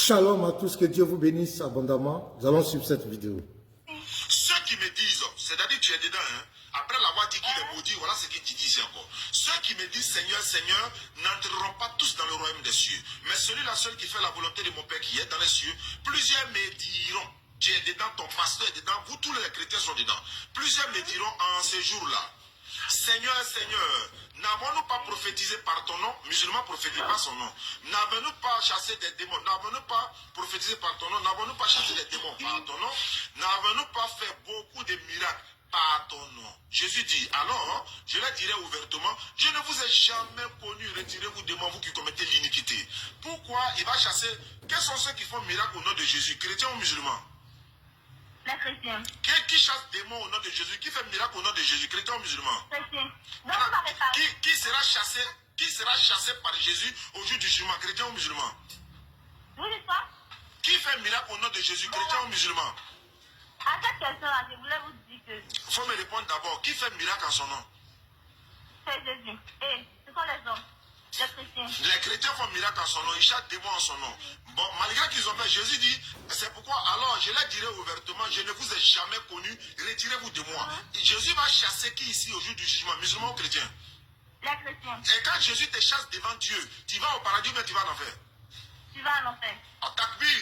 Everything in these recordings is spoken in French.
Shalom à tous, que Dieu vous bénisse abondamment. Nous allons suivre cette vidéo. Ceux qui me disent, c'est-à-dire tu es dedans, hein, après l'avoir dit qu'il est maudit, voilà ce qu'il te dit ici encore. Ceux qui me disent Seigneur, Seigneur, n'entreront pas tous dans le royaume des cieux. Mais celui-là seul qui fait la volonté de mon Père qui est dans les cieux, plusieurs me diront, tu es dedans, ton pasteur est dedans, vous tous les chrétiens sont dedans. Plusieurs me diront en ce jour-là, Seigneur, Seigneur, n'avons-nous pas prophétisé par ton nom? Musulmans prophétisent pas son nom. N'avons-nous pas chassé des démons? N'avons-nous pas prophétisé par ton nom? N'avons-nous pas chassé des démons par ton nom? N'avons-nous pas fait beaucoup de miracles par ton nom? Jésus dit, alors, je leur dirai ouvertement, je ne vous ai jamais connu, retirez-vous de moi, vous qui commettez l'iniquité. Pourquoi il va chasser? Quels sont ceux qui font miracle au nom de Jésus, chrétiens ou musulmans? Les chrétiens. Qui chasse des démons au nom de Jésus? Qui fait miracle au nom de Jésus? Chrétien ou musulman? Chrétiens. Donc, Maintenant, vous m'avez parlé. qui sera chassé par Jésus au jour du jugement? Chrétien ou musulman? Vous dites quoi? Qui fait miracle au nom de Jésus? Chrétien ou musulman? À cette question-là, je voulais vous dire que Il faut me répondre d'abord. Qui fait miracle en son nom? c'est Jésus. Et ce sont les hommes, les chrétiens. Les chrétiens font miracle en son nom. Ils chassent des démons en son nom. Bon, malgré qu'ils ont fait, Jésus dit, c'est pourquoi alors je leur dirai ouvertement, je ne vous ai jamais connu, retirez-vous de moi. Et Jésus va chasser qui ici au jour du jugement? Musulmans ou chrétiens? Les chrétiens. Et quand Jésus te chasse devant Dieu, tu vas au paradis ou bien tu vas en enfer? Tu vas en enfer. En takbir.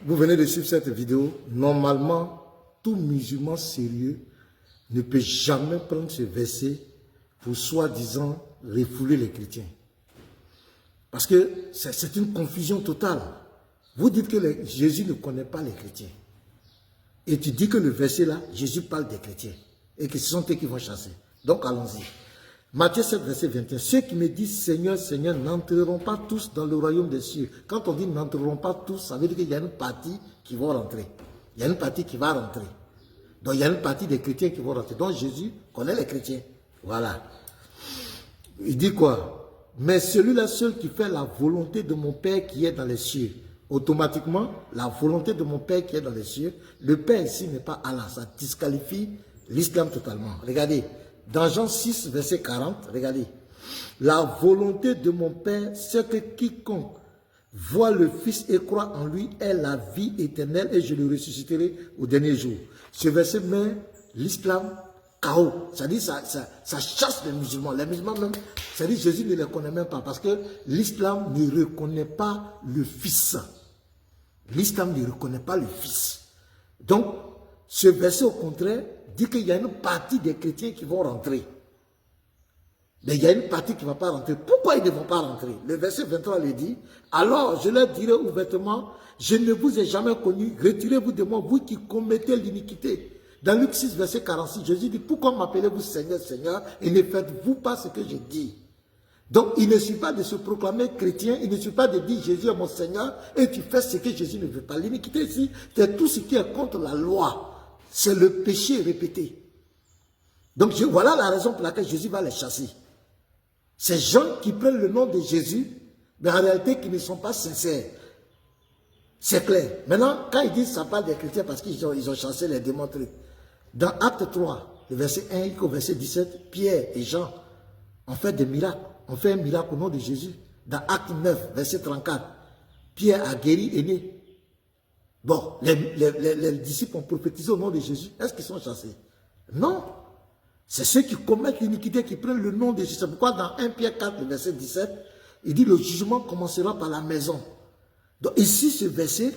Vous venez de suivre cette vidéo. Normalement, tout musulman sérieux ne peut jamais prendre ce verset pour soi-disant refouler les chrétiens. Parce que c'est une confusion totale. Vous dites que Jésus ne connaît pas les chrétiens. Et tu dis que le verset là, Jésus parle des chrétiens. Et que ce sont eux qui vont chasser. Donc allons-y. Matthieu 7, verset 21. Ceux qui me disent Seigneur, Seigneur, n'entreront pas tous dans le royaume des cieux. Quand on dit n'entreront pas tous, ça veut dire qu'il y a une partie qui va rentrer. Il y a une partie qui va rentrer. Donc il y a une partie des chrétiens qui vont rentrer. Donc Jésus connaît les chrétiens. Voilà. Il dit quoi? Mais celui-là seul qui fait la volonté de mon Père qui est dans les cieux. Automatiquement, la volonté de mon Père qui est dans les cieux, le Père ici n'est pas Allah. Ça disqualifie l'islam totalement. Regardez. Dans Jean 6, verset 40, regardez. La volonté de mon Père, c'est que quiconque voit le Fils et croit en lui ait la vie éternelle et je le ressusciterai au dernier jour. Ce verset met l'islam KO. C'est-à-dire ça chasse les musulmans. Les musulmans même, c'est-à-dire Jésus ne les connaît même pas parce que l'islam ne reconnaît pas le Fils. L'islam ne reconnaît pas le Fils. Donc, ce verset au contraire dit qu'il y a une partie des chrétiens qui vont rentrer. Mais il y a une partie qui ne va pas rentrer. Pourquoi ils ne vont pas rentrer? Le verset 23 le dit. Alors je leur dirai ouvertement, je ne vous ai jamais connu, retirez-vous de moi, vous qui commettez l'iniquité. Dans Luc 6, verset 46, Jésus dit, pourquoi m'appelez-vous Seigneur, Seigneur, et ne faites-vous pas ce que je dis? Donc il ne suffit pas de se proclamer chrétien, il ne suffit pas de dire Jésus est mon Seigneur, et tu fais ce que Jésus ne veut pas. L'iniquité ici, c'est tout ce qui est contre la loi. C'est le péché répété. Donc voilà la raison pour laquelle Jésus va les chasser. Ces gens qui prennent le nom de Jésus, mais en réalité qui ne sont pas sincères. C'est clair. Maintenant, quand ils disent ça parle des chrétiens parce qu'ils ont chassé les démons. Dans Acte 3, le verset 1 jusqu'au verset 17, Pierre et Jean ont fait des miracles. On fait un miracle au nom de Jésus. Dans Acte 9, verset 34, Pierre a guéri Aîné. Bon, les disciples ont prophétisé au nom de Jésus. Est-ce qu'ils sont chassés? Non. C'est ceux qui commettent l'iniquité qui prennent le nom de Jésus. C'est pourquoi dans 1 Pierre 4, le verset 17, il dit le jugement commencera par la maison. Donc ici, ce verset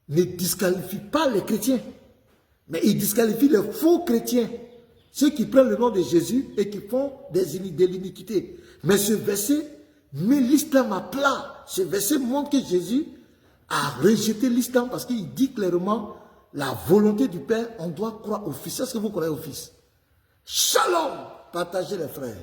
ne disqualifie pas les chrétiens, mais il disqualifie les faux chrétiens. Ceux qui prennent le nom de Jésus et qui font de l'iniquité. Mais ce verset met l'islam à plat. Ce verset montre que Jésus a rejeté l'islam parce qu'il dit clairement la volonté du Père, on doit croire au Fils. Est-ce que vous croyez au Fils? Shalom! Partagez les frères.